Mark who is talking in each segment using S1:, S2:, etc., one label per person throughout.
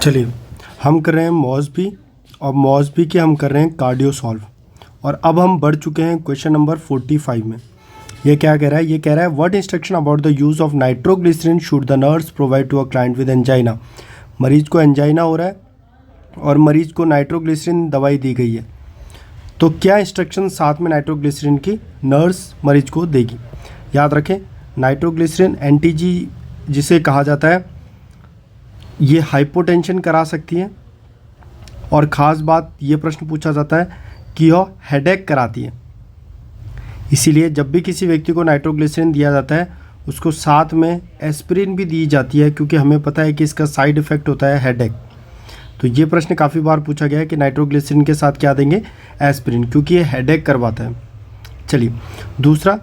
S1: चलिए हम कर रहे हैं मॉसबी और मॉसबी के हम कर रहे हैं कार्डियो सॉल्व। और अब हम बढ़ चुके हैं क्वेश्चन नंबर 45 में। ये क्या कह रहा है? ये कह रहा है what instruction about the use of nitroglycerin should the nurse provide to a client with angina. मरीज को एंजाइना हो रहा है और मरीज को नाइट्रोग्लिसरीन दवाई दी गई है, तो क्या इंस्ट्रक्शन साथ में नाइट्रोग्लिसरीन की नर्स मरीज को देगी? याद रखें, नाइट्रोग्लिसरीन एंटीजी जिसे कहा जाता है, ये हाइपोटेंशन करा सकती है और ख़ास बात ये प्रश्न पूछा जाता है कि यह हेडेक कराती है। इसीलिए जब भी किसी व्यक्ति को नाइट्रोग्लिसरीन दिया जाता है उसको साथ में एस्पिरिन भी दी जाती है, क्योंकि हमें पता है कि इसका साइड इफ़ेक्ट होता है हेडेक। तो ये प्रश्न काफ़ी बार पूछा गया है कि नाइट्रोग्लिसरीन के साथ क्या देंगे? एस्पिरिन, क्योंकि ये हेडेक करवाता है। चलिए दूसरा,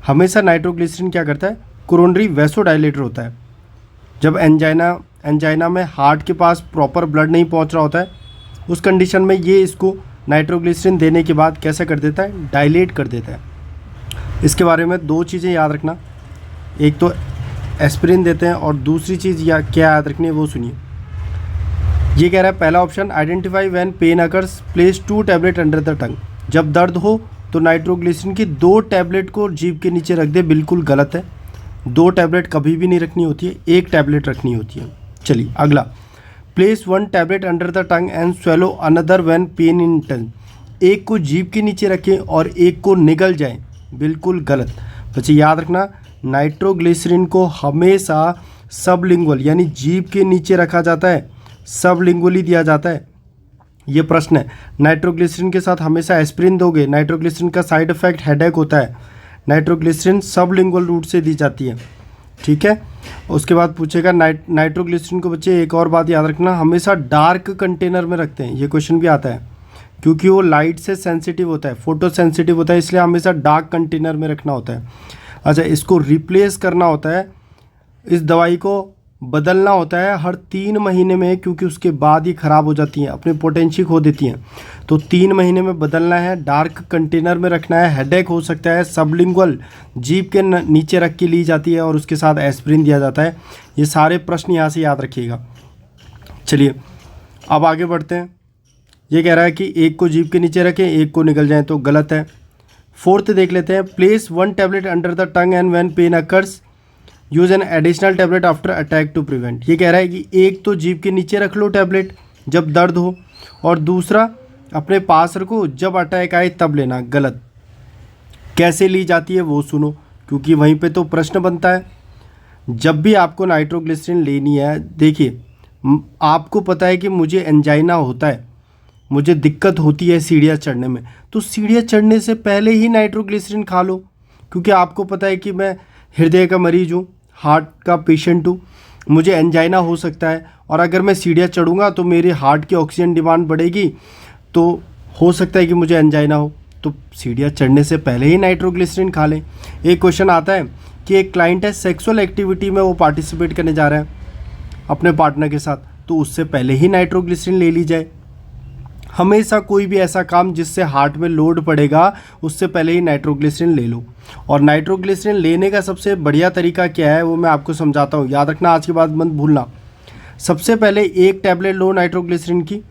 S1: हमेशा नाइट्रोग्लिसरीन क्या करता है? कोरोनरी वैसोडाइलेटर होता है। जब एंजाइना में हार्ट के पास प्रॉपर ब्लड नहीं पहुंच रहा होता है, उस कंडीशन में ये इसको नाइट्रोग्लिसरीन देने के बाद कैसा कर देता है? डायलेट कर देता है। इसके बारे में दो चीज़ें याद रखना, एक तो एस्पिरिन देते हैं और दूसरी चीज़ क्या याद रखनी है वो सुनिए। ये कह रहा है पहला option, identify when pain occurs, place 2 tablet under the tongue. जब दर्द हो तो नाइट्रोग्लिसरीन की 2 टैबलेट को जीभ के नीचे रख दे। बिल्कुल गलत है, 2 टैबलेट कभी भी नहीं रखनी होती है, 1 टैबलेट रखनी होती है। चलिए अगला, place 1 tablet under the tongue and swallow another when pain in tongue. एक को जीभ के नीचे रखें और एक को निगल जाए। बिल्कुल गलत। बच्चे याद रखना, नाइट्रोग्लिसरीन को हमेशा सबलिंगुअल यानी जीभ के नीचे रखा जाता है, सबलिंगुअली दिया जाता है। ये प्रश्न है। नाइट्रोग्लिसरीन के साथ हमेशा एस्पिरिन दोगे, नाइट्रोग्लिसरीन का साइड इफेक्ट हेडेक होता है। नाइट्रोग्लिसरीन सबलिंगुअल रूट से दी जाती है, ठीक है। उसके बाद पूछेगा नाइट्रोग्लिसरीन को बच्चे एक और बात याद रखना, हमेशा डार्क कंटेनर में रखते हैं। ये क्वेश्चन भी आता है, क्योंकि वो लाइट से सेंसिटिव होता है, फोटो सेंसिटिव होता है, इसलिए हमेशा डार्क कंटेनर में रखना होता है। अच्छा, इसको रिप्लेस करना होता है, इस दवाई को बदलना होता है हर 3 महीने में, क्योंकि उसके बाद ही ख़राब हो जाती हैं, अपनी पोटेंशियल खो देती हैं। तो 3 महीने में बदलना है, डार्क कंटेनर में रखना है, हेडेक हो सकता है, सबलिंगुअल जीभ के नीचे रख के ली जाती है और उसके साथ एस्पिरिन दिया जाता है। ये सारे प्रश्न यहाँ से याद रखिएगा। चलिए अब आगे बढ़ते हैं। ये कह रहा है कि एक को जीभ के नीचे रखें, एक को निकल जाए, तो गलत है। 4th देख लेते हैं, place 1 tablet under the tongue and when pain occurs use an additional tablet after attack to prevent. ये कह रहा है कि एक तो जीभ के नीचे रख लो टैबलेट जब दर्द हो, और दूसरा अपने पास रखो, जब अटैक आए तब लेना। गलत। कैसे ली जाती है वो सुनो, क्योंकि वहीं पे तो प्रश्न बनता है। जब भी आपको नाइट्रोग्लिसरीन लेनी है, देखिए आपको पता है कि मुझे एंजाइना होता है, मुझे दिक्कत होती है सीढ़ियाँ चढ़ने में, तो सीढ़ियाँ चढ़ने से पहले ही नाइट्रोग्लिसरीन खा लो, क्योंकि आपको पता है कि मैं हृदय का मरीज हूँ, हार्ट का पेशेंट हूँ, मुझे एंजाइना हो सकता है, और अगर मैं सीढ़ियाँ चढ़ूँगा तो मेरे हार्ट की ऑक्सीजन डिमांड बढ़ेगी, तो हो सकता है कि मुझे एंजाइना हो। तो सीढ़ियाँ चढ़ने से पहले ही नाइट्रोग्लिसरीन खा लें। एक क्वेश्चन आता है कि एक क्लाइंट है, सेक्सुअल एक्टिविटी में वो पार्टिसिपेट करने जा रहा है अपने पार्टनर के साथ, तो उससे पहले ही नाइट्रोग्लिसरीन ले ली जाए। हमेशा कोई भी ऐसा काम जिससे हार्ट में लोड पड़ेगा, उससे पहले ही नाइट्रोग्लिसरीन ले लो। और नाइट्रोग्लिसरीन लेने का सबसे बढ़िया तरीका क्या है वो मैं आपको समझाता हूँ, याद रखना, आज के बाद मत भूलना। सबसे पहले 1 टैबलेट लो नाइट्रोग्लिसरीन की,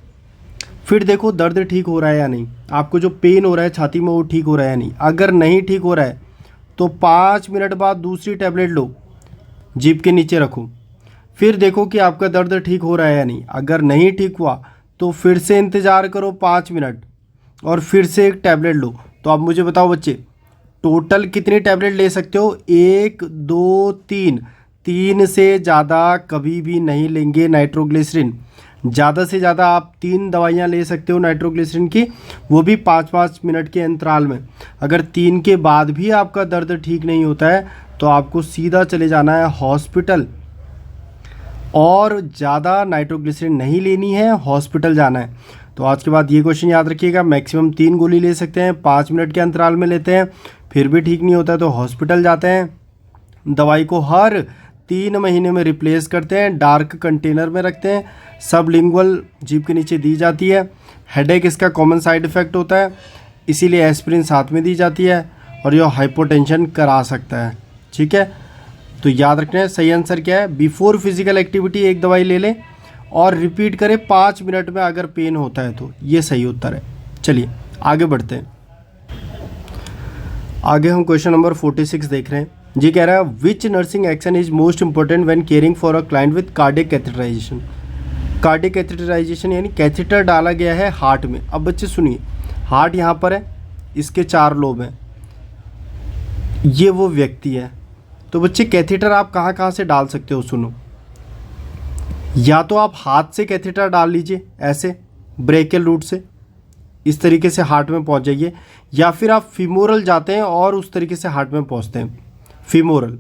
S1: फिर देखो दर्द ठीक हो रहा है या नहीं, आपको जो पेन हो रहा है छाती में वो ठीक हो रहा है या नहीं। अगर नहीं ठीक हो रहा है तो 5 मिनट बाद दूसरी टैबलेट लो, जीभ के नीचे रखो, फिर देखो कि आपका दर्द ठीक हो रहा है या नहीं। अगर नहीं ठीक हुआ तो फिर से इंतज़ार करो 5 मिनट और फिर से 1 टैबलेट लो। तो अब मुझे बताओ बच्चे, टोटल कितनी टैबलेट ले सकते हो? 1 2 3, 3 से ज़्यादा कभी भी नहीं लेंगे नाइट्रोग्लिसरीन। ज़्यादा से ज़्यादा आप 3 दवाइयाँ ले सकते हो नाइट्रोग्लिसरीन की, वो भी 5-5 मिनट के अंतराल में। अगर 3 के बाद भी आपका दर्द ठीक नहीं होता है तो आपको सीधा चले जाना है हॉस्पिटल, और ज़्यादा नाइट्रोग्लिसरीन नहीं लेनी है, हॉस्पिटल जाना है। तो आज के बाद ये क्वेश्चन याद रखिएगा, मैक्सिमम 3 गोली ले सकते हैं, 5 मिनट के अंतराल में लेते हैं, फिर भी ठीक नहीं होता तो हॉस्पिटल जाते हैं, दवाई को हर 3 महीने में रिप्लेस करते हैं, डार्क कंटेनर में रखते हैं, सबलिंगुअल जीभ के नीचे दी जाती है। हेडेक इसका कॉमन साइड इफ़ेक्ट होता है, इसीलिए एस्पिरिन साथ में दी जाती है, और यह हाइपोटेंशन करा सकता है, ठीक है। तो याद रखना है, सही आंसर क्या है? बिफोर फिजिकल एक्टिविटी 1 दवाई ले लें और रिपीट करें 5 मिनट में अगर पेन होता है तो। ये सही उत्तर है। चलिए आगे बढ़ते हैं। आगे हम क्वेश्चन नंबर 46 देख रहे हैं। जी कह रहा है which nursing action is most important when caring for a client with cardiac catheterisation. Cardiac catheterisation यानी कैथेटर डाला गया है हार्ट में। अब बच्चे सुनिए, हार्ट यहाँ पर है, इसके 4 लोब हैं, ये वो व्यक्ति है। तो बच्चे कैथेटर आप कहाँ कहाँ से डाल सकते हो, सुनो। या तो आप हाथ से कैथेटर डाल लीजिए ऐसे ब्रेकियल रूट से, इस तरीके से हार्ट में पहुंच जाइए, या फिर आप फीमोरल जाते हैं और उस तरीके से हार्ट में पहुंचते हैं, फीमोरल।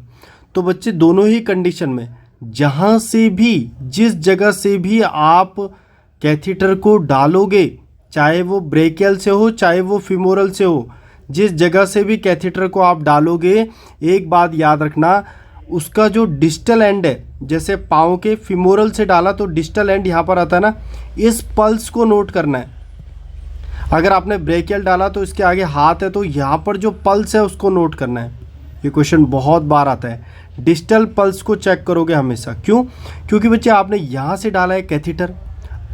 S1: तो बच्चे दोनों ही कंडीशन में जहां से भी, जिस जगह से भी आप कैथेटर को डालोगे, चाहे वो ब्रेकियल से हो चाहे वो फीमोरल से हो, जिस जगह से भी कैथेटर को आप डालोगे, एक बात याद रखना, उसका जो डिस्टल एंड है, जैसे पाँव के फीमोरल से डाला तो डिस्टल एंड यहाँ पर आता है ना, इस पल्स को नोट करना है। अगर आपने ब्रेकियल डाला तो इसके आगे हाथ है, तो यहाँ पर जो पल्स है उसको नोट करना है। ये क्वेश्चन बहुत बार आता है, डिस्टल पल्स को चेक करोगे हमेशा। क्यों? क्योंकि बच्चे आपने यहाँ से डाला है कैथेटर,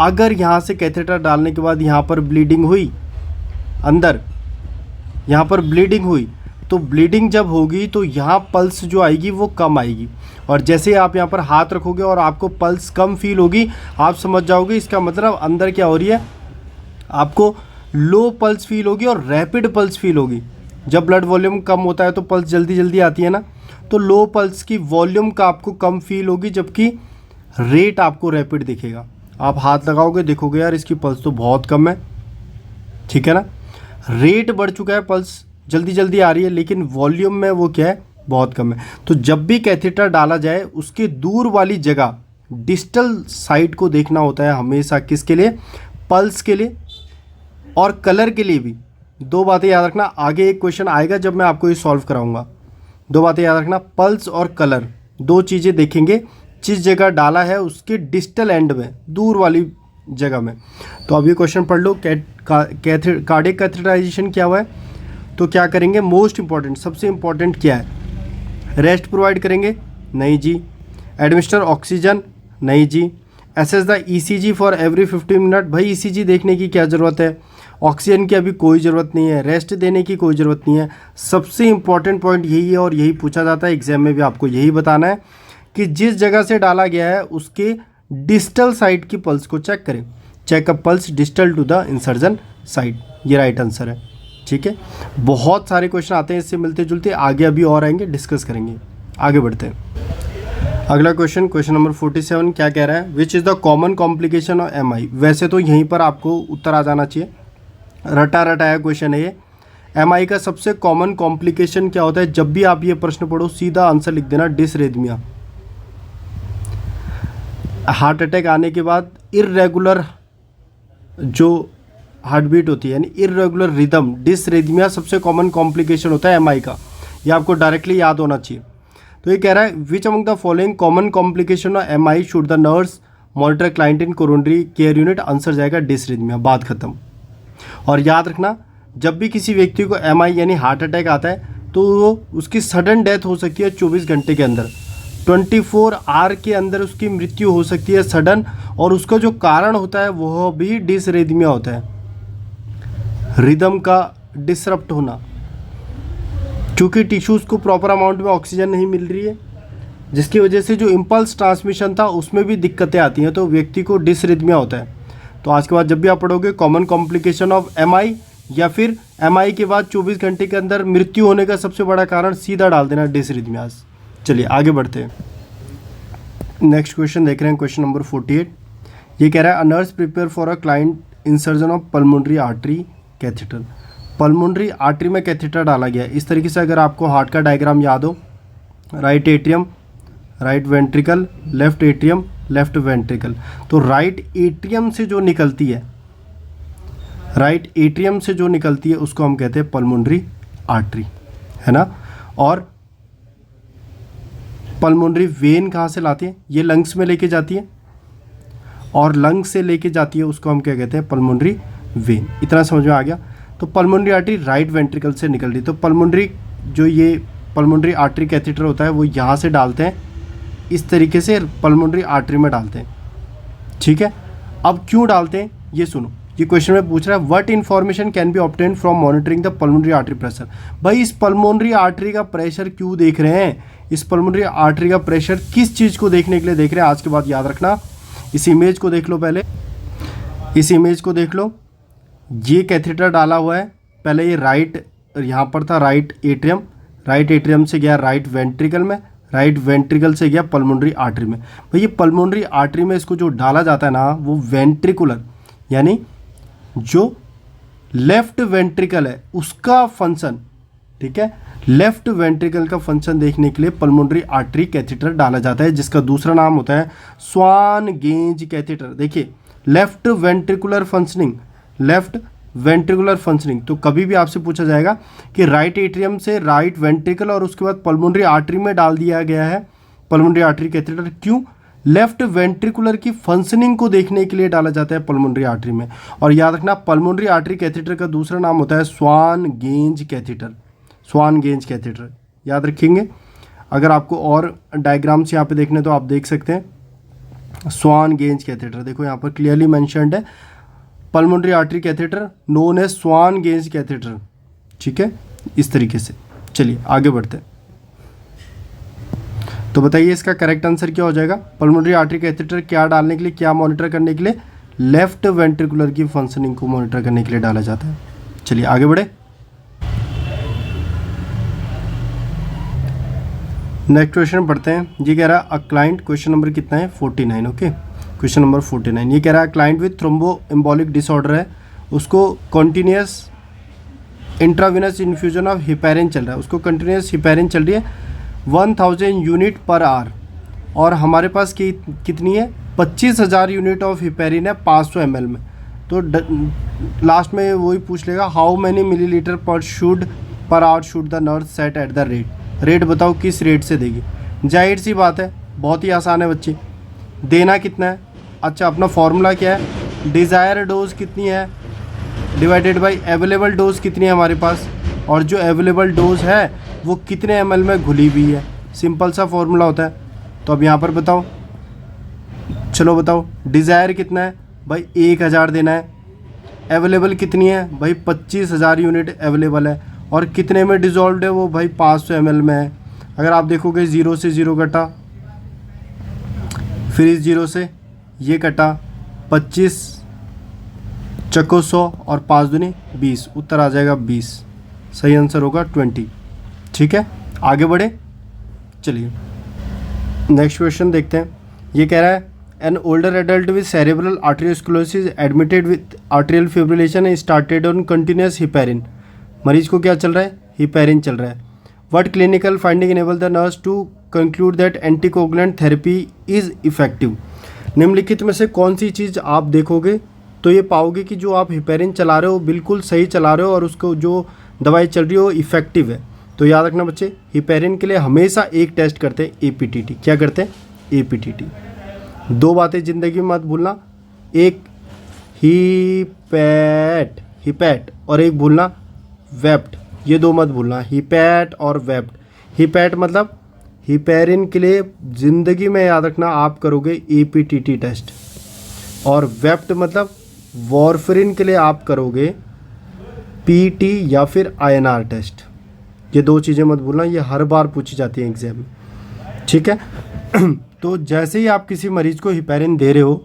S1: अगर यहाँ से कैथेटर डालने के बाद यहाँ पर ब्लीडिंग हुई, अंदर यहाँ पर ब्लीडिंग हुई, तो ब्लीडिंग जब होगी तो यहाँ पल्स जो आएगी वो कम आएगी। और जैसे आप यहाँ पर हाथ रखोगे और आपको पल्स कम फील होगी, आप समझ जाओगे इसका मतलब अंदर क्या हो रही है, आपको लो पल्स फील होगी और रैपिड पल्स फील होगी। जब ब्लड वॉल्यूम कम होता है तो पल्स जल्दी जल्दी आती है ना, तो लो पल्स की वॉल्यूम का आपको कम फील होगी, जबकि रेट आपको रैपिड दिखेगा। आप हाथ लगाओगे देखोगे यार इसकी पल्स तो बहुत कम है, ठीक है ना, रेट बढ़ चुका है, पल्स जल्दी जल्दी आ रही है, लेकिन वॉल्यूम में वो क्या है, बहुत कम है। तो जब भी कैथेटर डाला जाए उसके दूर वाली जगह, डिस्टल साइड को देखना होता है हमेशा, किसके लिए, पल्स के लिए और कलर के लिए भी। 2 बातें याद रखना, आगे एक क्वेश्चन आएगा जब मैं आपको ये सॉल्व कराऊंगा। 2 बातें याद रखना, पल्स और कलर, 2 चीज़ें देखेंगे जिस जगह डाला है उसके डिस्टल एंड में, दूर वाली जगह में। तो अब ये क्वेश्चन पढ़ लो, कार्डियक कैथेटराइजेशन क्या हुआ है, तो क्या करेंगे, मोस्ट इंपॉर्टेंट, सबसे इंपॉर्टेंट क्या है, रेस्ट प्रोवाइड करेंगे, नहीं जी। एडमिनिस्टर ऑक्सीजन, नहीं जी। Assess the ECG for every 15 minute, भाई ईसीजी देखने की क्या ज़रूरत है, ऑक्सीजन की अभी कोई ज़रूरत नहीं है, रेस्ट देने की कोई ज़रूरत नहीं है। सबसे इंपॉर्टेंट पॉइंट यही है और यही पूछा जाता है एग्जाम में भी, आपको यही बताना है कि जिस जगह से डाला गया है उसके डिस्टल साइड की पल्स को चेक करें। Check a pulse distal to the insertion side, ये राइट आंसर है, ठीक है। बहुत सारे क्वेश्चन आते हैं इससे मिलते जुलते, आगे अभी और आएंगे, डिस्कस करेंगे। आगे बढ़ते हैं। अगला क्वेश्चन, क्वेश्चन नंबर 47 क्या कह रहा है, which is the common complication of MI. वैसे तो यहीं पर आपको उत्तर आ जाना चाहिए, रटा रटाया क्वेश्चन है ये। एमआई का सबसे कॉमन कॉम्प्लिकेशन क्या होता है, जब भी आप ये प्रश्न पढ़ो सीधा आंसर लिख देना, डिसरेथमिया। हार्ट अटैक आने के बाद इर्रेगुलर जो हार्ट बीट होती है, यानी इर्रेगुलर रिदम, डिसरेथमिया सबसे कॉमन कॉम्प्लिकेशन होता है एमआई का। ये आपको डायरेक्टली याद होना चाहिए। तो ये कह रहा है which among the following common complication of MI should the nurse monitor client in coronary care unit, answer जाएगा डिसरेथमिया, बात खत्म। और याद रखना, जब भी किसी व्यक्ति को एमआई यानी हार्ट अटैक आता है तो वो उसकी सडन डेथ हो सकती है 24 घंटे के अंदर, 24 आवर के अंदर उसकी मृत्यु हो सकती है सडन, और उसका जो कारण होता है वह भी डिसरेथमिया होता है, रिदम का डिसरप्ट होना, क्योंकि टिश्यूज़ को प्रॉपर अमाउंट में ऑक्सीजन नहीं मिल रही है, जिसकी वजह से जो इम्पल्स ट्रांसमिशन था उसमें भी दिक्कतें आती हैं, तो व्यक्ति को डिसरिथमिया होता है। तो आज के बाद जब भी आप पढ़ोगे कॉमन कॉम्प्लिकेशन ऑफ एमआई या फिर एमआई के बाद 24 घंटे के अंदर मृत्यु होने का सबसे बड़ा कारण सीधा डाल देना डिसरिथमियाज। चलिए आगे बढ़ते हैं। नेक्स्ट क्वेश्चन देख रहे हैं, क्वेश्चन नंबर 48। ये कह रहा है a nurse prepare for a client insertion of pulmonary artery catheter. Pulmonary artery में कैथेटर डाला गया है। इस तरीके से अगर आपको हार्ट का डायग्राम याद हो, right atrium, right ventricle, left atrium, left ventricle, तो राइट एट्रियम से जो निकलती है, राइट एट्रियम से जो निकलती है उसको हम कहते हैं पल्मोनरी आर्टरी, है ना। और पल्मोनरी वेन कहाँ से लाती है, ये लंग्स में लेके जाती है, और लंग्स से लेके जाती है उसको हम क्या कहते हैं, पल्मोनरी वेन। इतना समझ में आ गया। तो पल्मोनरी आर्टरी राइट वेंट्रिकल से निकल रही, तो पल्मोनरी जो ये पल्मोनरी आर्टरी कैथेटर होता है वो यहाँ से डालते हैं, इस तरीके से पल्मोनरी आर्टरी में डालते हैं, ठीक है, अब क्यों डालते हैं ये सुनो। ये क्वेश्चन में पूछ रहा है what information can be obtain from monitoring the pulmonary artery pressure. भाई इस पल्मोनरी आर्टरी का प्रेशर क्यों देख रहे हैं, इस पल्मोनरी आर्टरी का प्रेशर किस चीज़ को देखने के लिए देख रहे हैं, आज के बाद याद रखना। इस इमेज को देख लो, पहले इस इमेज को देख लो। ये कैथेटर डाला हुआ है, पहले ये राइट यहाँ पर था राइट एट्रियम, राइट एट्रियम से गया राइट वेंट्रिकल में, राइट वेंट्रिकल से गया पल्मोनरी आर्टरी में। भाई ये पल्मोनरी आर्टरी में इसको जो डाला जाता है ना, वो वेंट्रिकुलर यानी जो लेफ्ट वेंट्रिकल है उसका फंक्शन, ठीक है, लेफ्ट वेंट्रिकल का फंक्शन देखने के लिए पल्मोनरी आर्टरी कैथेटर डाला जाता है, जिसका दूसरा नाम होता है स्वान गेज कैथेटर। देखिए left ventricular functioning, left ventricular functioning. तो कभी भी आपसे पूछा जाएगा कि राइट एट्रियम से राइट वेंट्रिकल और उसके बाद पल्मोनरी आर्टरी में डाल दिया गया है पल्मोनरी आर्टरी कैथेटर, क्यों? लेफ्ट वेंट्रिकुलर की फंक्शनिंग को देखने के लिए डाला जाता है पल्मोनरी आर्टरी में। और याद रखना पल्मोनरी आर्टरी कैथेटर का दूसरा नाम होता है स्वान गेज कैथेटर, स्वान गेज कैथेटर याद रखेंगे। अगर आपको और डायग्राम्स यहाँ पे देखने तो आप देख सकते हैं स्वान गेज कैथेटर, देखो यहाँ पर क्लियरली मेंशन्ड है pulmonary artery catheter known as Swan Ganz catheter, ठीक है, इस तरीके से। चलिए आगे बढ़ते हैं। तो बताइए इसका करेक्ट आंसर क्या हो जाएगा। पल्मोनरी आर्टरी कैथेटर क्या डालने के लिए, क्या मॉनिटर करने के लिए, लेफ्ट वेंट्रिकुलर की फंक्शनिंग को मॉनिटर करने के लिए डाला जाता है। चलिए आगे बढ़े। नेक्स्ट क्वेश्चन पढ़ते हैं। ये कह रहा है अ क्लाइंट, क्वेश्चन नंबर कितना है 49, ओके, क्वेश्चन नंबर 49। ये कह रहा है क्लाइंट विथ थ्रोम्बो एम्बोलिक डिसऑर्डर है, उसको continuous intravenous infusion of heparin चल रहा है, उसको कंटिन्यूस हिपैरिन चल रही है 1000 यूनिट पर आवर, और हमारे पास कितनी है 25,000 यूनिट ऑफ हिपैरिन है 500 ml में। तो लास्ट में वही पूछ लेगा how many millilitre per hour should the nurse set at the rate, rate बताओ किस रेट से देगी। जाहिर सी बात है, बहुत ही आसान है बच्चे, देना कितना है। अच्छा अपना फॉर्मूला क्या है, डिज़ायर डोज कितनी है डिवाइडेड बाई अवेलेबल डोज कितनी है हमारे पास, और जो अवेलेबल डोज है वो कितने ml में घुली हुई है, सिंपल सा फॉर्मूला होता है। तो अब यहाँ पर बताओ, चलो बताओ डिज़ायर कितना है भाई 1000 देना है, अवेलेबल कितनी है भाई 25,000 यूनिट अवेलेबल है, और कितने में डिज़ोल्व्ड है वो भाई 500 ml में है। अगर आप देखोगे 0 से 0 कटा, फिर इस 0 से ये कटा, 25 चक्को 100 और 5 दूनी 20, उत्तर आ जाएगा 20, सही आंसर होगा 20, ठीक है। आगे बढ़े, चलिए नेक्स्ट क्वेश्चन देखते हैं। ये कह रहा है an older adult with cerebral arteriosclerosis admitted with arterial fibrillation and started on continuous heparin. मरीज को क्या चल रहा है, हिपैरिन चल रहा है। What clinical finding enable the nurse to conclude that anticoagulant therapy is effective. निम्नलिखित में से कौन सी चीज़ आप देखोगे तो ये पाओगे कि जो आप हिपैरिन चला रहे हो बिल्कुल सही चला रहे हो और उसको जो दवाई चल रही है वो इफेक्टिव है। तो याद रखना बच्चे, हिपैरिन के लिए हमेशा एक टेस्ट करते हैं एपीटीटी। क्या करते हैं, एपीटीटी। दो बातें ज़िंदगी में मत भूलना, एक हिपैट और एक भूलना वेप्ट, ये दो मत भूलना, हिपैट और वेप्ट। हिपैट मतलब हिपैरिन के लिए ज़िंदगी में याद रखना आप करोगे एपीटीटी टेस्ट, और वेप्ट मतलब वॉरफेरिन के लिए आप करोगे पीटी या फिर आईएनआर टेस्ट। ये दो चीज़ें मत भूलना, ये हर बार पूछी जाती है एग्जाम में, ठीक है। तो जैसे ही आप किसी मरीज़ को हिपैरिन दे रहे हो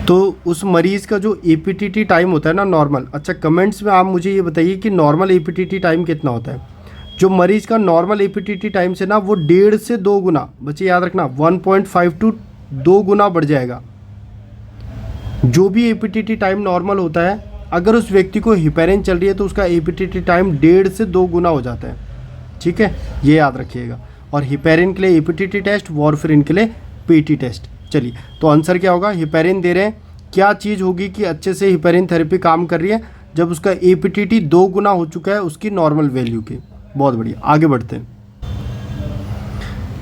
S1: तो उस मरीज़ का जो एपीटीटी टाइम होता है ना नॉर्मल, अच्छा कमेंट्स में आप मुझे ये बताइए कि नॉर्मल एपीटीटी टाइम कितना होता है। जो मरीज़ का नॉर्मल एपीटीटी टाइम से ना वो 1.5 से 2 गुना, बच्चे याद रखना 1.5 to 2 गुना बढ़ जाएगा। जो भी एपीटीटी टाइम नॉर्मल होता है, अगर उस व्यक्ति को हिपैरिन चल रही है तो उसका एपीटीटी टाइम 1.5 से 2 गुना हो जाता है, ठीक है, ये याद रखिएगा। और हिपैरिन के लिए एपीटीटी टेस्ट, वॉरफेरिन के लिए पीटी टेस्ट। चलिए तो आंसर क्या होगा, हिपैरिन दे रहे हैं, क्या चीज़ होगी कि अच्छे से हिपैरिन थेरेपी काम कर रही है, जब उसका एपीटीटी 2 गुना हो चुका है उसकी नॉर्मल वैल्यू के। बहुत बढ़िया, आगे बढ़ते हैं।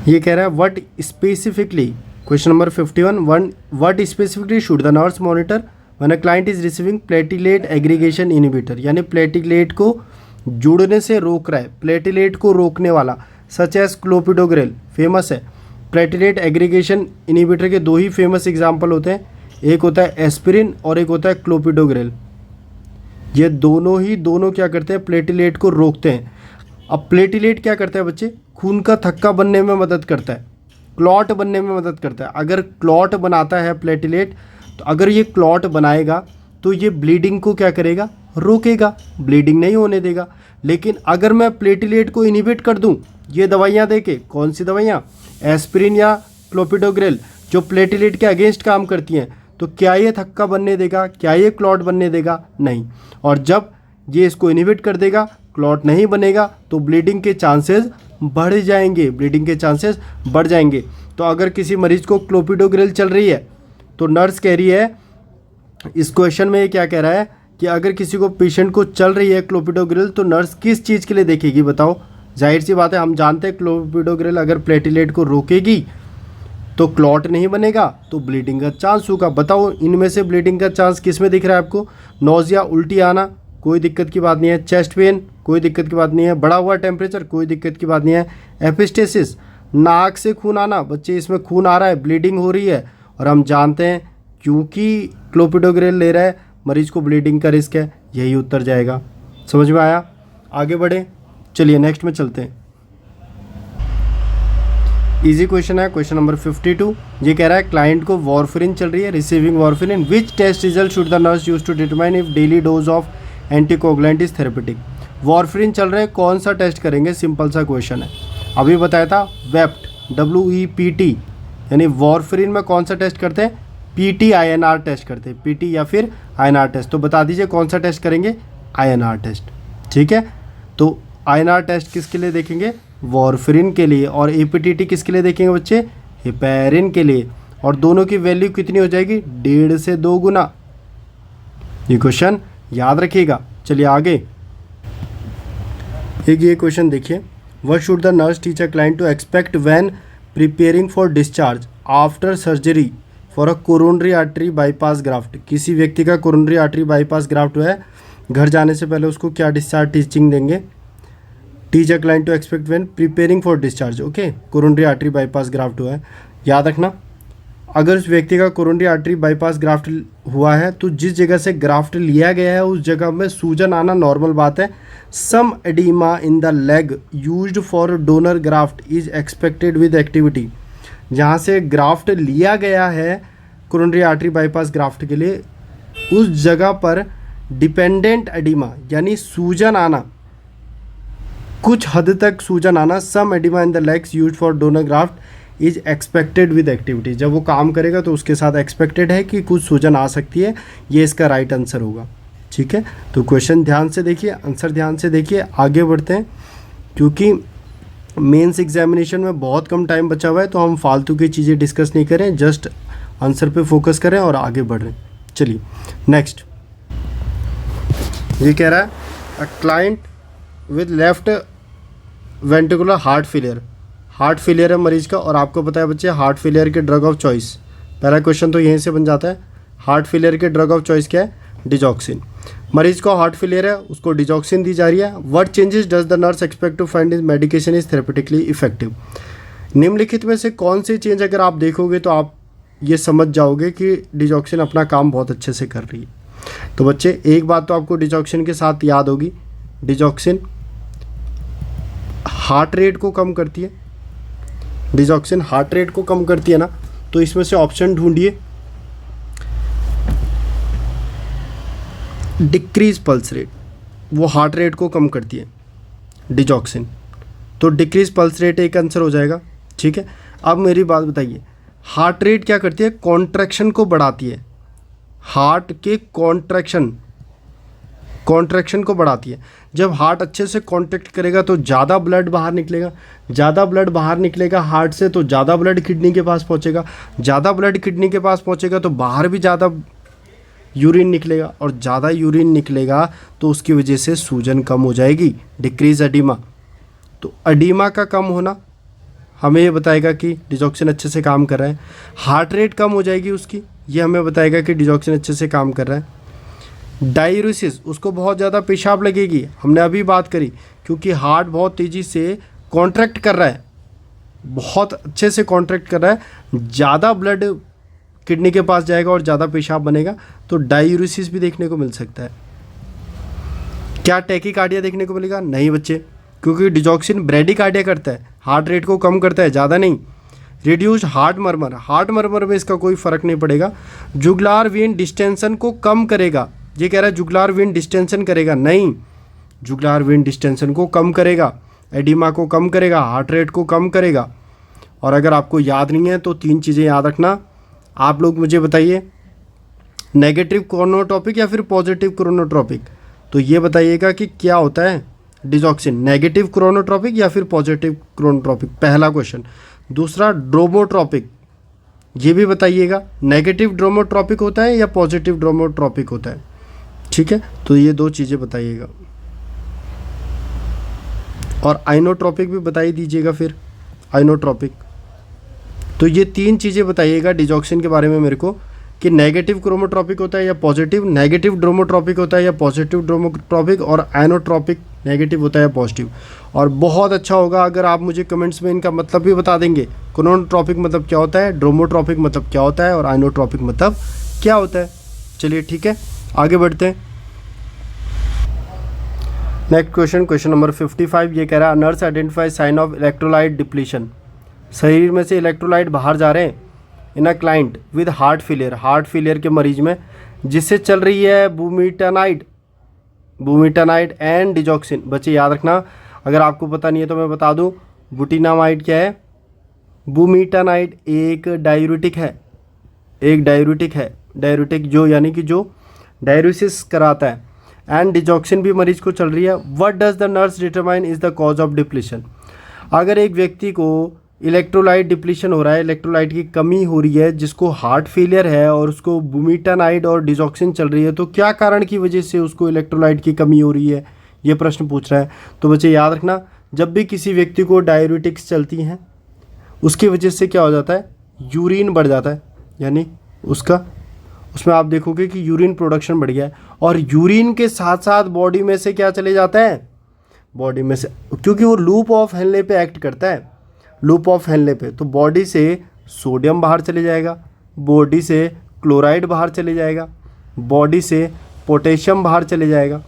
S1: ये कह रहा है what specifically, question number 51, what specifically should the nurse monitor when a client is receiving platelet aggregation inhibitor, यानी प्लेटिलेट को जुड़ने से रोक रहा है, प्लेटिलेट को रोकने वाला, सच एज क्लोपिडोग्रेल फेमस है, प्लेटलेट एग्रीगेशन इनहिबिटर के दो ही फेमस एग्जाम्पल होते हैं, एक होता है एस्पिरिन और एक होता है क्लोपिडोग्रेल। ये दोनों क्या करते हैं, प्लेटलेट को रोकते हैं। अब प्लेटलेट क्या करता है बच्चे, खून का थक्का बनने में मदद करता है, क्लॉट बनने में मदद करता है। अगर क्लॉट बनाता है प्लेटलेट, तो अगर ये क्लॉट बनाएगा तो ये ब्लीडिंग को क्या करेगा, रोकेगा, ब्लीडिंग नहीं होने देगा। लेकिन अगर मैं प्लेटलेट को इनहिबिट कर दूं ये दवाइयां देके, कौन सी दवाइयां, एस्पिरिन या क्लोपिडोग्रेल, जो प्लेटलेट के अगेंस्ट काम करती हैं, तो क्या ये थक्का बनने देगा, क्या ये क्लॉट बनने देगा, नहीं। और जब ये इसको इनहिबिट कर देगा, क्लॉट नहीं बनेगा, तो ब्लीडिंग के चांसेस बढ़ जाएंगे, ब्लीडिंग के चांसेस बढ़ जाएंगे। तो अगर किसी मरीज को क्लोपिडोग्रेल चल रही है तो नर्स कह रही है, इस क्वेश्चन में ये क्या कह रहा है कि अगर किसी को पेशेंट को चल रही है क्लोपिडोग्रेल तो नर्स किस चीज़ के लिए देखेगी, बताओ। जाहिर सी बात है, हम जानते हैं क्लोपिडोग्रेल अगर प्लेटलेट को रोकेगी तो क्लॉट नहीं बनेगा, तो ब्लीडिंग का चांस होगा। बताओ इनमें से ब्लीडिंग का चांस किस में दिख रहा है आपको, नोजिया, उल्टी आना, कोई दिक्कत की बात नहीं है, चेस्ट पेन, कोई दिक्कत की बात नहीं है, बढ़ा हुआ टेम्परेचर, कोई दिक्कत की बात नहीं है, एपिस्टेसिस, नाक से खून आना, बच्चे इसमें खून आ रहा है, ब्लीडिंग हो रही है, और हम जानते हैं क्योंकि क्लोपिडोग्रेल ले रहा है मरीज को ब्लीडिंग का रिस्क है, यही उत्तर जाएगा। समझ में आया, आगे बढ़े, चलिए नेक्स्ट में चलते हैं। इजी क्वेश्चन है, क्वेश्चन नंबर 52। ये कह रहा है क्लाइंट को वॉरफेरिन चल रही है, receiving warfarin, which test result should the nurse use to determine if daily dose of anticoagulant is therapeutic. Warfarin चल रहे हैं, कौन सा टेस्ट करेंगे, सिंपल सा क्वेश्चन है। अभी बताया था वेप्ट, WEPT, यानी वॉरफेरिन में कौन सा टेस्ट करते हैं, PT INR टेस्ट करते हैं, PT या फिर INR टेस्ट। तो बता दीजिए कौन सा टेस्ट करेंगे, INR टेस्ट, ठीक है। तो INR टेस्ट किसके लिए देखेंगे, वॉरफेरिन के लिए, और APTT किसके लिए देखेंगे बच्चे, हेपेरिन के लिए। और दोनों की वैल्यू कितनी हो जाएगी, 1.5 से 2 गुना। ये क्वेश्चन याद रखिएगा। चलिए आगे, एक ये क्वेश्चन देखिए, what should the nurse teach a client to expect when preparing for discharge after surgery for a coronary artery bypass graft. किसी व्यक्ति का कोरोनरी आर्टरी बाईपास ग्राफ्ट हुआ है, घर जाने से पहले उसको क्या डिस्चार्ज टीचिंग देंगे, teach a client to expect when preparing for discharge. Okay, coronary artery bypass graft हुआ है, याद रखना। अगर उस व्यक्ति का कोरोनरी आर्टरी बाईपास ग्राफ्ट हुआ है तो जिस जगह से ग्राफ्ट लिया गया है उस जगह में सूजन आना नॉर्मल बात है। Some oedema in the leg used for donor graft is expected with activity. जहाँ से ग्राफ्ट लिया गया है कोरोनरी आर्टरी बाईपास ग्राफ्ट के लिए, उस जगह पर डिपेंडेंट एडिमा यानी सूजन आना, कुछ हद तक सूजन आना, some oedema in the legs used for donor graft is expected with activity. जब वो काम करेगा तो उसके साथ एक्सपेक्टेड है कि कुछ सूजन आ सकती है, ये इसका राइट आंसर होगा। ठीक है, तो क्वेश्चन ध्यान से देखिए, आंसर ध्यान से देखिए, आगे बढ़ते हैं क्योंकि मेंस एग्जामिनेशन में बहुत कम टाइम बचा हुआ है, तो हम फालतू की चीज़ें डिस्कस नहीं करें, जस्ट आंसर पे फोकस करें और आगे बढ़ रहे हैं। चलिए नेक्स्ट, ये कह रहा है अ client with left ventricular heart failure है मरीज का, और आपको पता है बच्चे हार्ट फेलियर के ड्रग ऑफ चॉइस, पहला क्वेश्चन तो यहीं से बन जाता है। हार्ट फेलियर के ड्रग ऑफ चॉइस क्या है, डिजॉक्सिन। मरीज को हार्ट फेलियर है, उसको डिजॉक्सिन दी जा रही है। What changes does the nurse expect to find is medication is therapeutically effective. निम्नलिखित में से कौन से चेंज अगर आप देखोगे तो आप ये समझ जाओगे कि डिजॉक्सिन अपना काम बहुत अच्छे से कर रही है। तो बच्चे एक बात तो आपको डिजॉक्सिन के साथ याद होगी, डिजॉक्सिन हार्ट रेट को कम करती है, डिजॉक्सिन हार्ट रेट को कम करती है ना। तो इसमें से ऑप्शन ढूंढिए, डिक्रीज पल्स रेट, वो हार्ट रेट को कम करती है डिजॉक्सिन, तो डिक्रीज पल्स रेट एक आंसर हो जाएगा। ठीक है, अब मेरी बात बताइए, हार्ट रेट क्या करती है, कॉन्ट्रैक्शन को बढ़ाती है, हार्ट के कॉन्ट्रैक्शन को बढ़ाती है। जब हार्ट अच्छे से कॉन्ट्रैक्ट करेगा तो ज़्यादा ब्लड बाहर निकलेगा, ज़्यादा ब्लड बाहर निकलेगा हार्ट से तो ज़्यादा ब्लड किडनी के पास पहुंचेगा, ज़्यादा ब्लड किडनी के पास पहुंचेगा तो बाहर भी ज़्यादा यूरिन निकलेगा, और ज़्यादा यूरिन निकलेगा तो उसकी वजह से सूजन कम हो जाएगी, डिक्रीज एडिमा। तो एडिमा का कम होना हमें ये बताएगा कि डिजॉक्सिन अच्छे से काम कर रहा है। हार्ट रेट कम हो जाएगी उसकी, ये हमें बताएगा कि डिजॉक्सिन अच्छे से काम कर रहा है। डाययूरेसिस, उसको बहुत ज़्यादा पेशाब लगेगी, हमने अभी बात करी, क्योंकि हार्ट बहुत तेज़ी से कॉन्ट्रैक्ट कर रहा है, बहुत अच्छे से कॉन्ट्रैक्ट कर रहा है, ज़्यादा ब्लड किडनी के पास जाएगा और ज़्यादा पेशाब बनेगा तो डायूरेसिस भी देखने को मिल सकता है। क्या टैकीकार्डिया देखने को मिलेगा? नहीं बच्चे, क्योंकि डिजॉक्सिन ब्रेडिकार्डिया करता है, हार्ट रेट को कम करता है, ज़्यादा नहीं। रिड्यूस हार्ट मर्मर में इसका कोई फ़र्क नहीं पड़ेगा। जुगुलार वेन डिस्टेंशन को कम करेगा, ये कह रहा है जुगुलार वेन डिस्टेंशन करेगा, नहीं, जुगुलार वेन डिस्टेंशन को कम करेगा, एडिमा को कम करेगा, हार्ट रेट को कम करेगा। और अगर आपको याद नहीं है तो 3 चीज़ें याद रखना। आप लोग मुझे बताइए, नेगेटिव क्रोनोट्रॉपिक या फिर पॉजिटिव क्रोनोट्रॉपिक, तो ये बताइएगा कि क्या होता है डिजॉक्सिन, नेगेटिव क्रोनोट्रॉपिक या फिर पॉजिटिव क्रोनोट्रॉपिक, पहला क्वेश्चन। दूसरा ड्रोमोट्रॉपिक, ये भी बताइएगा नेगेटिव ड्रोमोट्रॉपिक होता है या पॉजिटिव ड्रोमोट्रॉपिक होता है, ठीक है, तो ये 2 चीज़ें बताइएगा। और आइनोट्रॉपिक भी बता ही दीजिएगा फिर, आइनोट्रॉपिक। तो ये 3 चीज़ें बताइएगा डिजॉक्सिन के बारे में मेरे को, कि नेगेटिव क्रोमोट्रॉपिक होता है या पॉजिटिव, नेगेटिव ड्रोमोट्रॉपिक होता है या पॉजिटिव ड्रोमोट्रॉपिक, और आइनोट्रॉपिक नेगेटिव होता है या पॉजिटिव। और बहुत अच्छा होगा अगर आप मुझे कमेंट्स में इनका मतलब भी बता देंगे, क्रोनोट्रॉपिक मतलब क्या होता है, ड्रोमोट्रॉपिक मतलब क्या होता है, और आइनोट्रॉपिक मतलब क्या होता है। चलिए ठीक है, आगे बढ़ते हैं। नेक्स्ट क्वेश्चन, क्वेश्चन नंबर 55, ये कह रहा है nurse identify sign of electrolyte depletion, शरीर में से इलेक्ट्रोलाइट बाहर जा रहे हैं in a client with heart failure के मरीज में, जिससे चल रही है बुमीटानाइड एंड डिजॉक्सिन। बच्चे याद रखना, अगर आपको पता नहीं है तो मैं बता दूं, बुटीनामाइड क्या है, बुमीटानाइड एक डायूरेटिक है, डायूरेटिक जो यानी कि जो डायूरेसिस कराता है, एंड डिजॉक्सिन भी मरीज को चल रही है। What does the nurse determine is the cause of depletion. अगर एक व्यक्ति को इलेक्ट्रोलाइट डिप्लीशन हो रहा है, इलेक्ट्रोलाइट की कमी हो रही है, जिसको हार्ट फेलियर है और उसको बुमीटानाइड और डिजॉक्सिन चल रही है, तो क्या कारण की वजह से उसको इलेक्ट्रोलाइट की कमी हो रही है, ये प्रश्न पूछ रहा है। तो बच्चे याद रखना, जब भी किसी व्यक्ति को डायूरेटिक्स चलती हैं उसकी वजह से क्या हो जाता है, यूरिन बढ़ जाता है, यानी उसमें आप देखोगे कि यूरिन प्रोडक्शन बढ़ गया है, और यूरिन के साथ साथ बॉडी में से क्या चले जाता है, बॉडी में से, क्योंकि वो लूप ऑफ हेनले पे एक्ट करता है, लूप ऑफ हेनले पे, तो बॉडी से सोडियम बाहर चले जाएगा, बॉडी से क्लोराइड बाहर चले जाएगा, बॉडी से पोटेशियम बाहर चले जाएगा।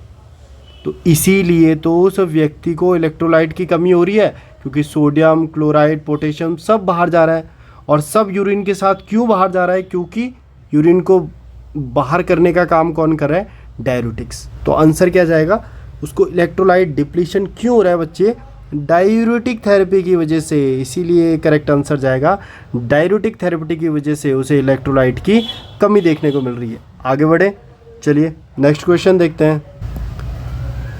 S1: तो इसीलिए तो उस व्यक्ति को इलेक्ट्रोलाइट की कमी हो रही है, क्योंकि सोडियम, क्लोराइड, पोटेशियम सब बाहर जा रहा है, और सब यूरिन के साथ क्यों बाहर जा रहा है, क्योंकि यूरिन को बाहर करने का काम कौन कर रहा है, डायूरेटिक्स। तो आंसर क्या जाएगा, उसको इलेक्ट्रोलाइट डिप्लीशन क्यों हो रहा है बच्चे, डायूरेटिक थेरेपी की वजह से। इसीलिए करेक्ट आंसर जाएगा, डायूरेटिक थेरेपी की वजह से उसे इलेक्ट्रोलाइट की कमी देखने को मिल रही है। आगे बढ़े, चलिए नेक्स्ट क्वेश्चन देखते हैं।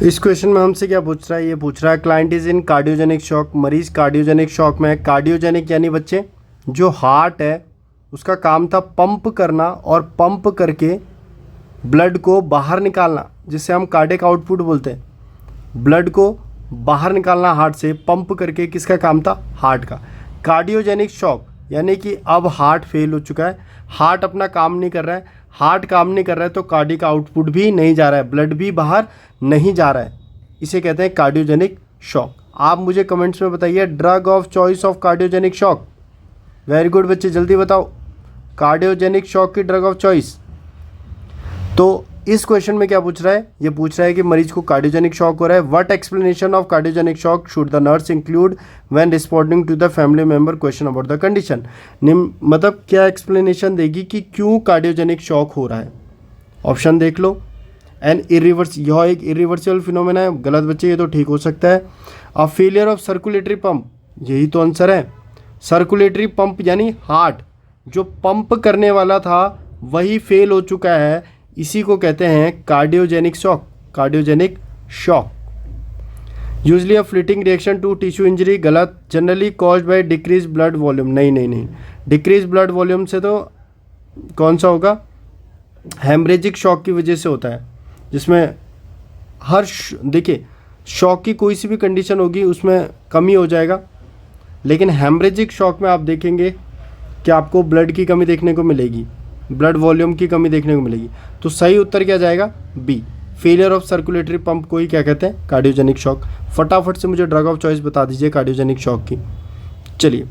S1: इस क्वेश्चन में हमसे क्या पूछ रहा है, ये पूछ रहा है client is in cardiogenic shock, मरीज कार्डियोजेनिक शॉक में है। कार्डियोजेनिक यानी बच्चे जो हार्ट है उसका काम था पंप करना, और पंप करके ब्लड को बाहर निकालना, जिससे हम कार्डियक आउटपुट बोलते हैं। ब्लड को बाहर निकालना हार्ट से पंप करके, किसका काम था, हार्ट का। कार्डियोजेनिक शॉक यानी कि अब हार्ट फेल हो चुका है, हार्ट अपना काम नहीं कर रहा है, हार्ट काम नहीं कर रहा है तो कार्डियक आउटपुट भी नहीं जा रहा है, ब्लड भी बाहर नहीं जा रहा है, इसे कहते हैं कार्डियोजेनिक शॉक। आप मुझे कमेंट्स में बताइए drug of choice of cardiogenic shock. Very good बच्चे, जल्दी बताओ कार्डियोजेनिक शॉक की ड्रग ऑफ चॉइस। तो इस क्वेश्चन में क्या पूछ रहा है, ये पूछ रहा है कि मरीज को कार्डियोजेनिक शॉक हो रहा है। What explanation of cardiogenic shock should the nurse include when responding to the family member question about the condition. मतलब क्या एक्सप्लेनेशन देगी कि क्यों कार्डियोजेनिक शॉक हो रहा है। ऑप्शन देख लो, यह एक इरिवर्सिबल फिनोमेना है, गलत बच्चे, ये तो ठीक हो सकता है। A failure of circulatory pump, यही तो आंसर है। सर्कुलेटरी पंप यानी हार्ट जो पंप करने वाला था वही फेल हो चुका है, इसी को कहते हैं cardiogenic shock, cardiogenic shock. Usually a fleeting reaction to tissue injury, गलत। Generally caused by decrease blood volume, नहीं, डिक्रीज ब्लड वॉल्यूम से तो कौन सा होगा, हेमरेजिक शॉक की वजह से होता है, जिसमें देखिए शॉक की कोई सी भी कंडीशन होगी उसमें कमी हो जाएगा, लेकिन हेमरेजिक शॉक में आप देखेंगे कि आपको ब्लड की कमी देखने को मिलेगी, ब्लड वॉल्यूम की कमी देखने को मिलेगी। तो सही उत्तर क्या जाएगा, B, failure of circulatory pump को ही क्या कहते हैं, कार्डियोजेनिक शॉक। फटाफट से मुझे ड्रग ऑफ चॉइस बता दीजिए कार्डियोजेनिक शॉक की। चलिए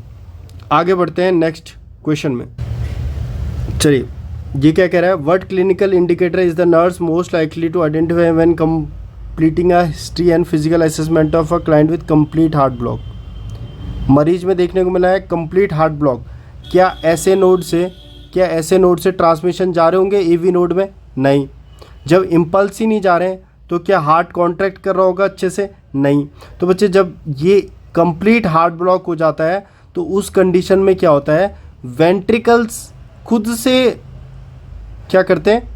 S1: आगे बढ़ते हैं नेक्स्ट क्वेश्चन में। चलिए ये क्या कह रहा है, what clinical indicator is the nurse most likely to identify when completing a history and physical assessment of a client with complete heart block. मरीज में देखने को मिला है कंप्लीट हार्ट ब्लॉक, क्या ऐसे नोड से ट्रांसमिशन जा रहे होंगे ईवी नोड में? नहीं। जब इम्पल्स ही नहीं जा रहे हैं तो क्या हार्ट कॉन्ट्रैक्ट कर रहा होगा अच्छे से? नहीं। तो बच्चे जब ये कंप्लीट हार्ट ब्लॉक हो जाता है तो उस कंडीशन में क्या होता है, वेंट्रिकल्स खुद से क्या करते हैं,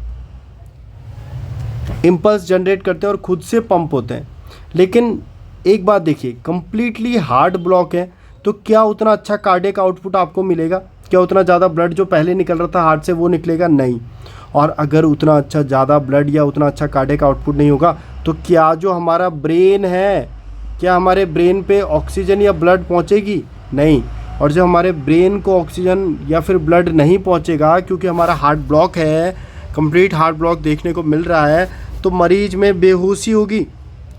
S1: इम्पल्स जनरेट करते हैं और खुद से पंप होते हैं। लेकिन एक बात देखिए, कंप्लीटली हार्ट ब्लॉक है तो क्या उतना अच्छा कार्डियक आउटपुट आपको मिलेगा? क्या उतना ज़्यादा ब्लड जो पहले निकल रहा था हार्ट से वो निकलेगा? नहीं। और अगर उतना अच्छा ज़्यादा ब्लड या उतना अच्छा कार्डियक आउटपुट नहीं होगा तो क्या जो हमारा ब्रेन है, क्या हमारे ब्रेन पे ऑक्सीजन या ब्लड पहुंचेगी? नहीं। और जब हमारे ब्रेन को ऑक्सीजन या फिर ब्लड नहीं पहुंचेगा क्योंकि हमारा हार्ट ब्लॉक है, कंप्लीट हार्ट ब्लॉक देखने को मिल रहा है, तो मरीज में बेहोशी होगी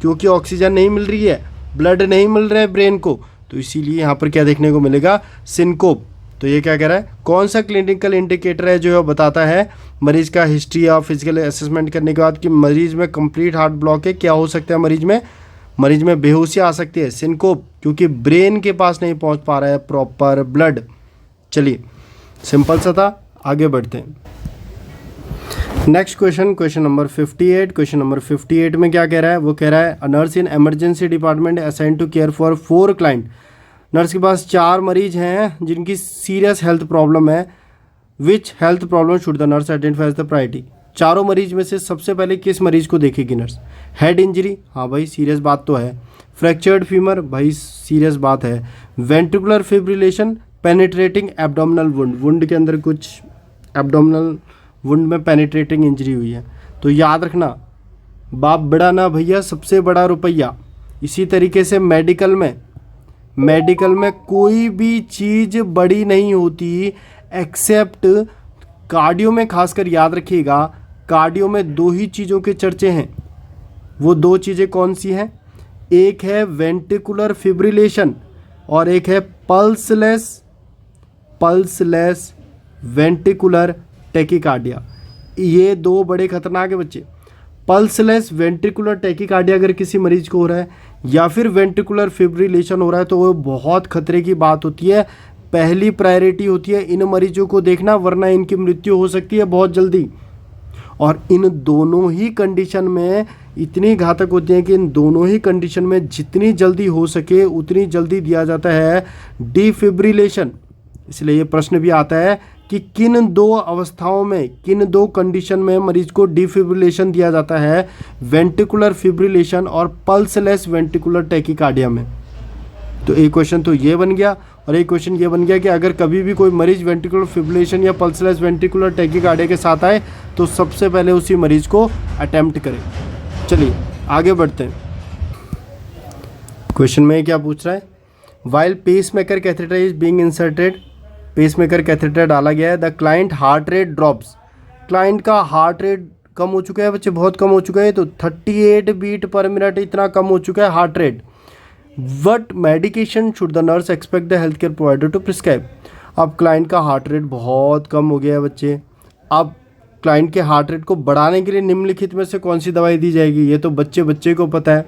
S1: क्योंकि ऑक्सीजन नहीं मिल रही है, ब्लड नहीं मिल रहा है ब्रेन को। तो इसीलिए यहाँ पर क्या देखने को मिलेगा, सिनकोप। तो ये क्या कह रहा है, कौन सा क्लिनिकल इंडिकेटर है जो बताता है मरीज का हिस्ट्री या फिजिकल असेसमेंट करने के बाद कि मरीज में कंप्लीट हार्ट ब्लॉक है? क्या हो सकता है मरीज में बेहोशी आ सकती है, सिनकोप, क्योंकि ब्रेन के पास नहीं पहुंच पा रहा है प्रॉपर ब्लड। चलिए सिंपल सा था, आगे बढ़ते हैं। Next question number 58। Question number 58 में क्या कह रहा है, वो कह रहा है a nurse in emergency department assign to care for 4 client. Nurse के पास 4 मरीज हैं जिनकी सीरियस हेल्थ प्रॉब्लम है। Which health problem should the nurse identify as the priority? चारों मरीज में से सबसे पहले किस मरीज को देखेगी नर्स? हेड इंजरी, हाँ भाई सीरियस बात तो है। फ्रैक्चर्ड फीमर, भाई सीरियस बात है। Ventricular fibrillation, penetrating abdominal wound, wound के अंदर कुछ एब्डोमिनल वुंड में पेनिट्रेटिंग इंजरी हुई है। तो याद रखना, बाप बड़ा ना भैया सबसे बड़ा रुपया। इसी तरीके से मेडिकल में कोई भी चीज़ बड़ी नहीं होती एक्सेप्ट कार्डियो में। खासकर याद रखिएगा, कार्डियो में 2 ही चीज़ों के चर्चे हैं। वो 2 चीज़ें कौन सी हैं? एक है वेंट्रिकुलर फिब्रिलेशन और एक है पल्सलेस वेंट्रिकुलर टैकीकार्डिया। ये 2 बड़े खतरनाक है बच्चे। पल्सलेस वेंट्रिकुलर टैकीकार्डिया अगर किसी मरीज को हो रहा है या फिर वेंट्रिकुलर फिब्रिलेशन हो रहा है तो वो बहुत खतरे की बात होती है। पहली प्रायोरिटी होती है इन मरीजों को देखना, वरना इनकी मृत्यु हो सकती है बहुत जल्दी। और इन दोनों ही कंडीशन में इतनी घातक होती है कि इन दोनों ही कंडीशन में जितनी जल्दी हो सके उतनी जल्दी दिया जाता है डिफिब्रिलेशन। इसलिए ये प्रश्न भी आता है कि किन 2 अवस्थाओं में, किन 2 कंडीशन में मरीज को डिफिब्रिलेशन दिया जाता है? वेंट्रिकुलर फिब्रिलेशन और पल्सलेस वेंट्रिकुलर टैकीकार्डिया में। तो एक क्वेश्चन तो ये बन गया और एक क्वेश्चन ये बन गया कि अगर कभी भी कोई मरीज वेंट्रिकुलर फिब्रिलेशन या पल्सलेस वेंट्रिकुलर टैकीकार्डिया के साथ आए तो सबसे पहले उसी मरीज को अटेम्प्ट करें। चलिए आगे बढ़ते हैं। क्वेश्चन में क्या पूछ रहा है, while pacemaker catheter is being inserted, pacemaker catheter डाला गया है, the client heart rate drops. Client का हार्ट रेट कम हो चुका है बच्चे, बहुत कम हो चुका है। तो 38 बीट पर मिनट, इतना कम हो चुका है heart rate. What medication should the nurse expect the health care provider to prescribe? अब क्लाइंट का हार्ट रेट बहुत कम हो गया है बच्चे। अब क्लाइंट के हार्ट रेट को बढ़ाने के लिए निम्नलिखित में से कौन सी दवाई दी जाएगी? ये तो बच्चे को पता है।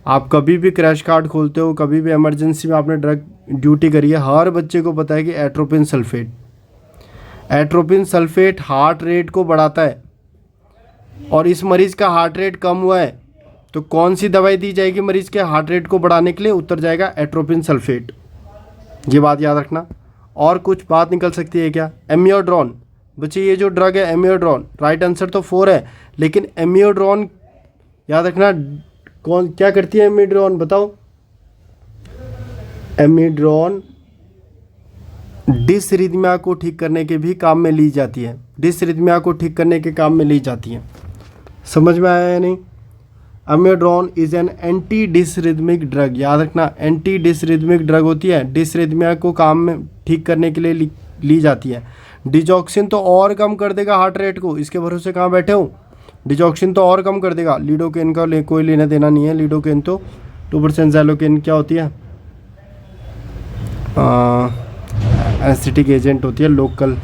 S1: आप कभी भी क्रैश कार्ड खोलते हो, कभी भी इमरजेंसी में आपने ड्रग ड्यूटी करी है, हर बच्चे को पता है कि एट्रोपिन सल्फेट हार्ट रेट को बढ़ाता है। और इस मरीज़ का हार्ट रेट कम हुआ है तो कौन सी दवाई दी जाएगी मरीज़ के हार्ट रेट को बढ़ाने के लिए? उत्तर जाएगा एट्रोपिन सल्फेट। ये बात याद रखना। और कुछ बात निकल सकती है क्या? एमियोड्रॉन, बच्चे ये जो ड्रग है एमियोड्रॉन, राइट आंसर तो 4 है, लेकिन एमियोड्रॉन याद रखना कौन क्या करती है एमियोड्रॉन, बताओ? एमियोड्रॉन डिसरिथमिया को ठीक करने के भी काम में ली जाती है। डिसरिथमिया को ठीक करने के काम में ली जाती है। समझ में आया या नहीं? एमियोड्रॉन इज एन एंटी डिसरिथमिक ड्रग। याद रखना, एंटी डिसरिथमिक ड्रग होती है, डिसरिथमिया को काम में ठीक करने के लिए ली जाती है। डिजॉक्सिन तो और कम कर देगा हार्ट रेट को, इसके भरोसे कहाँ बैठे हो? डिजॉक्सिन तो और कम कर देगा। लिडोकेन का कोई लेना देना नहीं है। लिडोकेन तो 2% ज़ैलोकेन क्या होती है, एनेस्थेटिक एजेंट होती है लोकल,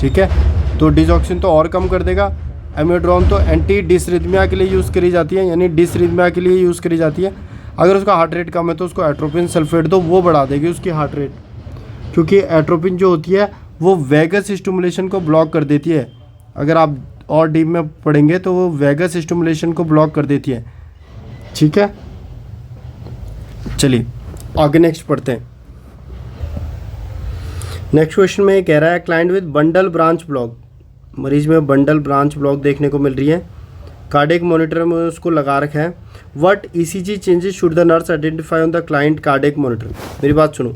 S1: ठीक है। तो डिजॉक्सिन तो और कम कर देगा। एमिड्रोन तो एंटी डिसरिथमिया के लिए यूज़ करी जाती है, यानी डिसरिथमिया के लिए यूज़ करी जाती है। अगर उसका हार्ट रेट कम है तो उसको एट्रोपिन सल्फेट दो, वो बढ़ा देगी उसकी हार्ट रेट, क्योंकि एट्रोपिन जो होती है वो वेगस स्टिमुलेशन को ब्लॉक कर देती है। अगर आप और डीप में पढ़ेंगे तो वो वेगस स्टिमुलेशन को ब्लॉक कर देती है, ठीक है। चलिए आगे नेक्स्ट पढ़ते हैं। नेक्स्ट क्वेश्चन में ये कह रहा है client with bundle branch block, मरीज में बंडल ब्रांच ब्लॉक देखने को मिल रही है, कार्डियक मॉनिटर में उसको लगा रखा है। What ECG changes should the nurse identify on the client cardiac monitor. मेरी बात सुनो,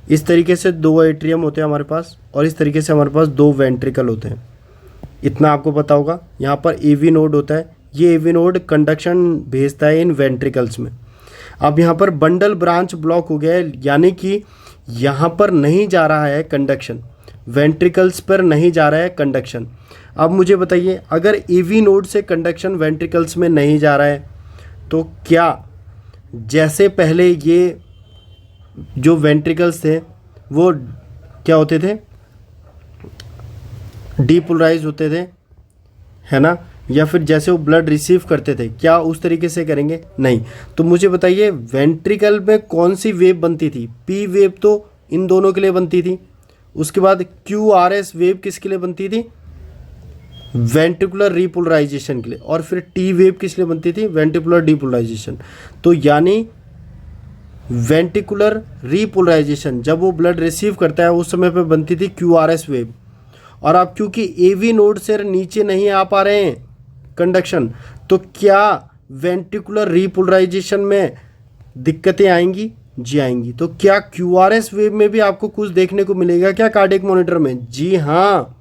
S1: इस तरीके से 2 एट्रियम होते हैं हमारे पास और इस तरीके से हमारे पास 2 वेंट्रिकल होते हैं, इतना आपको पता होगा। यहाँ पर एवी नोड होता है, ये एवी नोड कंडक्शन भेजता है इन वेंट्रिकल्स में। अब यहाँ पर बंडल ब्रांच ब्लॉक हो गया है, यानी कि यहाँ पर नहीं जा रहा है कंडक्शन, वेंट्रिकल्स पर नहीं जा रहा है कंडक्शन। अब मुझे बताइए, अगर एवी नोड से कंडक्शन वेंट्रिकल्स में नहीं जा रहा है तो क्या जैसे पहले ये जो वेंट्रिकल्स थे वो क्या होते थे, डीपोलराइज होते थे, है ना, या फिर जैसे वो ब्लड रिसीव करते थे, क्या उस तरीके से करेंगे? नहीं। तो मुझे बताइए वेंट्रिकल में कौन सी वेव बनती थी? पी वेव तो इन दोनों के लिए बनती थी, उसके बाद क्यू आर एस वेव किसके लिए बनती थी? वेंट्रिकुलर रीपोलराइजेशन के लिए। और फिर टी वेव किस लिए बनती थी? Ventricular depolarisation. तो यानी वेंट्रिकुलर रीपोलराइजेशन जब वो ब्लड रिसीव करता है उस समय पे बनती थी क्यू आर एस वेव। और अब क्योंकि एवी नोड से नीचे नहीं आ पा रहे हैं कंडक्शन, तो क्या वेंट्रिकुलर रीपोलराइजेशन में दिक्कतें आएंगी? जी आएंगी। तो क्या क्यू आर एस वेव में भी आपको कुछ देखने को मिलेगा क्या कार्डियक मॉनिटर में? जी हाँ,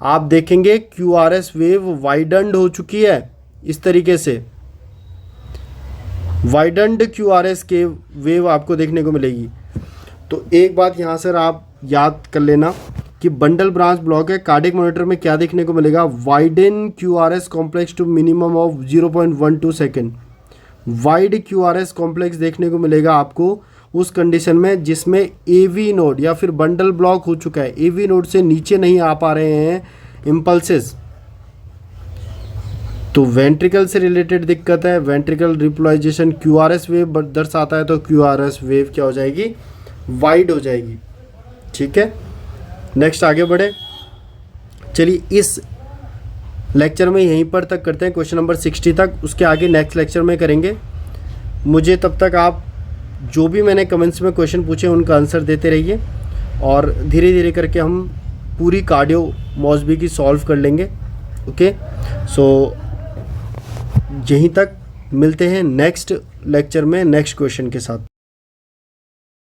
S1: आप देखेंगे क्यू आर एस वेव वाइडन्ड हो चुकी है, इस तरीके से वाइडन्ड क्यू आर एस के वेव आपको देखने को मिलेगी। तो एक बात यहाँ से आप याद कर लेना कि बंडल ब्रांच ब्लॉक है, कार्डियक मॉनिटर में क्या देखने को मिलेगा? Widen Q R S complex to minimum of 0.12 second. Wide Q R S complex देखने को मिलेगा आपको उस कंडीशन में जिसमें एवी नोड या फिर बंडल ब्लॉक हो चुका है, एवी नोड से नीचे नहीं आ पा रहे हैं इम्पल्सेस। तो वेंट्रिकल से रिलेटेड दिक्कत है, ventricle repolarisation Q R S wave दर्शाता है, तो क्यू आर एस वेव क्या हो जाएगी? वाइड हो जाएगी, ठीक है। नेक्स्ट आगे बढ़े। चलिए इस लेक्चर में यहीं पर तक करते हैं, क्वेश्चन नंबर 60 तक। उसके आगे नेक्स्ट लेक्चर में करेंगे। मुझे तब तक आप जो भी मैंने कमेंट्स में क्वेश्चन पूछे उनका आंसर देते रहिए और धीरे धीरे करके हम पूरी कार्डियो मॉसबी की सॉल्व कर लेंगे। ओके, सो यहीं तक मिलते हैं नेक्स्ट लेक्चर में नेक्स्ट क्वेश्चन के साथ।